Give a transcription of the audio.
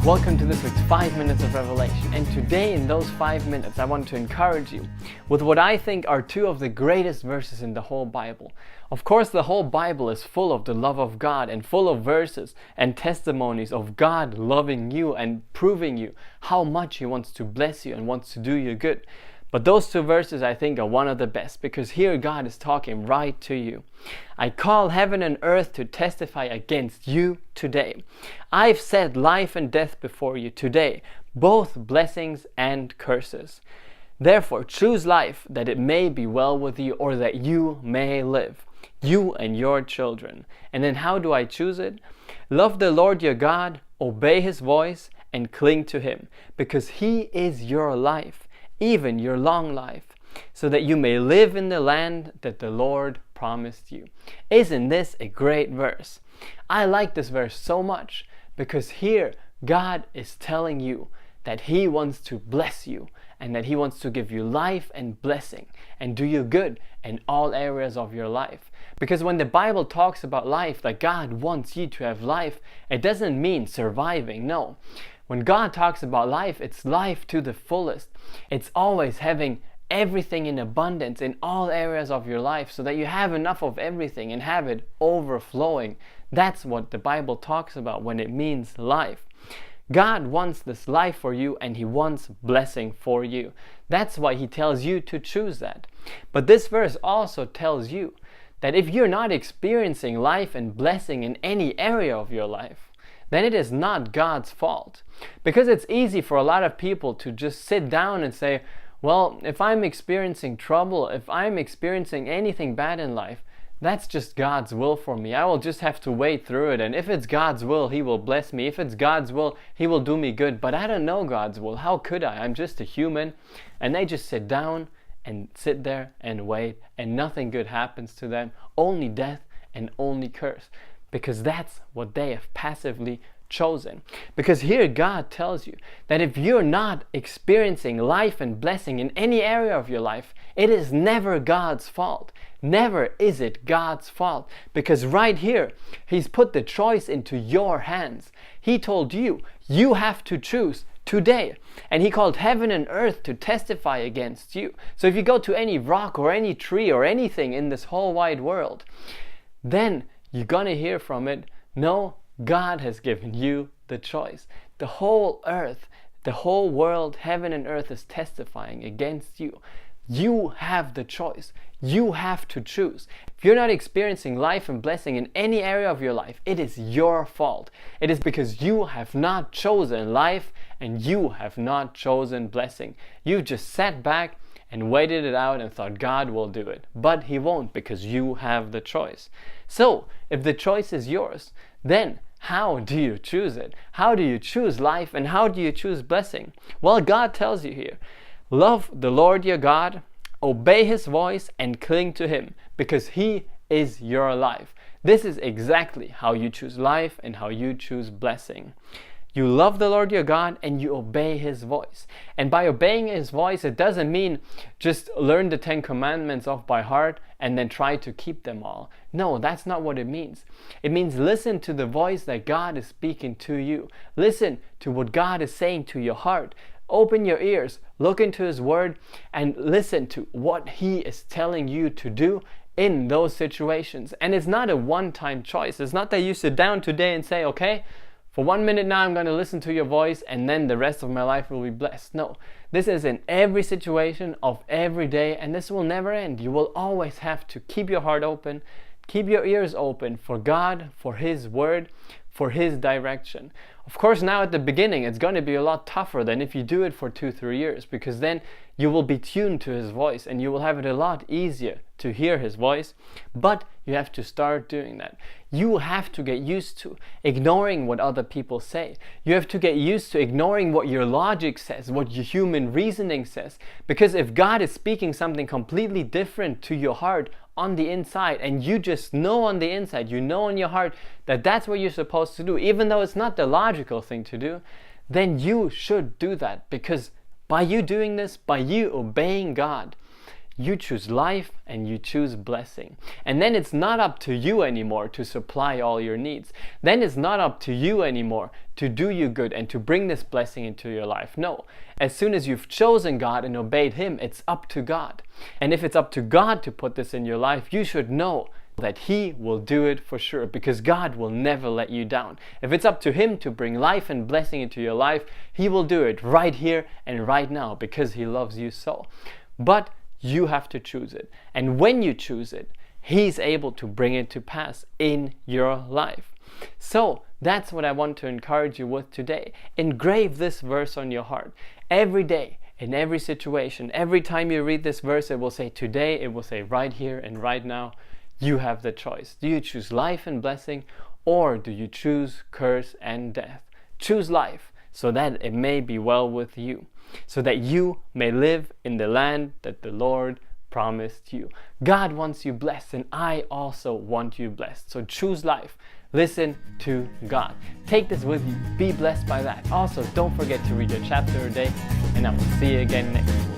Welcome to this week's 5 Minutes of Revelation, and today in those 5 minutes I want to encourage you with what I think are two of the greatest verses in the whole Bible. Of course, the whole Bible is full of the love of God and full of verses and testimonies of God loving you and proving you how much He wants to bless you and wants to do you good. But those two verses I think are one of the best, because here God is talking right to you. I call heaven and earth to testify against you today. I've set life and death before you today, both blessings and curses. Therefore choose life, that it may be well with you, or that you may live, you and your children. And then how do I choose it? Love the Lord your God, obey His voice, and cling to Him, because He is your life, even your long life, so that you may live in the land that the Lord promised you. Isn't this a great verse? I like this verse so much because here God is telling you that He wants to bless you and that He wants to give you life and blessing and do you good in all areas of your life. Because when the Bible talks about life, that God wants you to have life, it doesn't mean surviving, no. When God talks about life, it's life to the fullest. It's always having everything in abundance in all areas of your life, so that you have enough of everything and have it overflowing. That's what the Bible talks about when it means life. God wants this life for you, and He wants blessing for you. That's why He tells you to choose that. But this verse also tells you that if you're not experiencing life and blessing in any area of your life, then it is not God's fault. Because it's easy for a lot of people to just sit down and say, well, if I'm experiencing trouble, if I'm experiencing anything bad in life, that's just God's will for me. I will just have to wade through it. And if it's God's will, He will bless me. If it's God's will, He will do me good. But I don't know God's will. How could I? I'm just a human. And they just sit down and sit there and wait, and nothing good happens to them. Only death and only curse. Because that's what they have passively chosen. Because here God tells you that if you're not experiencing life and blessing in any area of your life, it is never God's fault. Never is it God's fault. Because right here, He's put the choice into your hands. He told you, you have to choose today. And He called heaven and earth to testify against you. So if you go to any rock or any tree or anything in this whole wide world, then you're gonna hear from it, no, God has given you the choice. The whole earth, the whole world, heaven and earth is testifying against you. You have the choice. You have to choose. If you're not experiencing life and blessing in any area of your life, it is your fault. It is because you have not chosen life and you have not chosen blessing. You just sat back and waited it out and thought God will do it. But He won't, because you have the choice. So, if the choice is yours, then how do you choose it? How do you choose life and how do you choose blessing? Well, God tells you here, love the Lord your God, obey His voice and cling to Him, because He is your life. This is exactly how you choose life and how you choose blessing. You love the Lord your God and you obey His voice. And by obeying His voice, it doesn't mean just learn the 10 commandments off by heart and then try to keep them all. No, that's not what it means. It means listen to the voice that God is speaking to you. Listen to what God is saying to your heart. Open your ears, look into His Word, and listen to what He is telling you to do in those situations. And it's not a one-time choice. It's not that you sit down today and say, okay, for 1 minute now I'm going to listen to your voice and then the rest of my life will be blessed. No, this is in every situation of every day, and this will never end. You will always have to keep your heart open, keep your ears open for God, for His Word, for His direction. Of course, now at the beginning it's going to be a lot tougher than if you do it for 2-3 years, because then you will be tuned to His voice and you will have it a lot easier to hear His voice. But you have to start doing that. You have to get used to ignoring what other people say. You have to get used to ignoring what your logic says, what your human reasoning says. Because if God is speaking something completely different to your heart on the inside, and you just know on the inside, you know in your heart that that's what you're supposed to do, even though it's not the logical thing to do, then you should do that. Because by you doing this, by you obeying God, You choose life and you choose blessing. And then it's not up to you anymore to supply all your needs. Then it's not up to you anymore to do you good and to bring this blessing into your life. No. As soon as you've chosen God and obeyed Him, it's up to God. And if it's up to God to put this in your life, you should know that He will do it for sure, because God will never let you down. If it's up to Him to bring life and blessing into your life, He will do it right here and right now, because He loves you so. But you have to choose it. And when you choose it, He's able to bring it to pass in your life. So that's what I want to encourage you with today. Engrave this verse on your heart. Every day, in every situation, every time you read this verse, it will say today, it will say right here and right now. You have the choice. Do you choose life and blessing, or do you choose curse and death? Choose life, so that it may be well with you, so that you may live in the land that the Lord promised you. God wants you blessed, and I also want you blessed. So choose life. Listen to God. Take this with you. Be blessed by that. Also, don't forget to read your chapter a day, and I will see you again next week.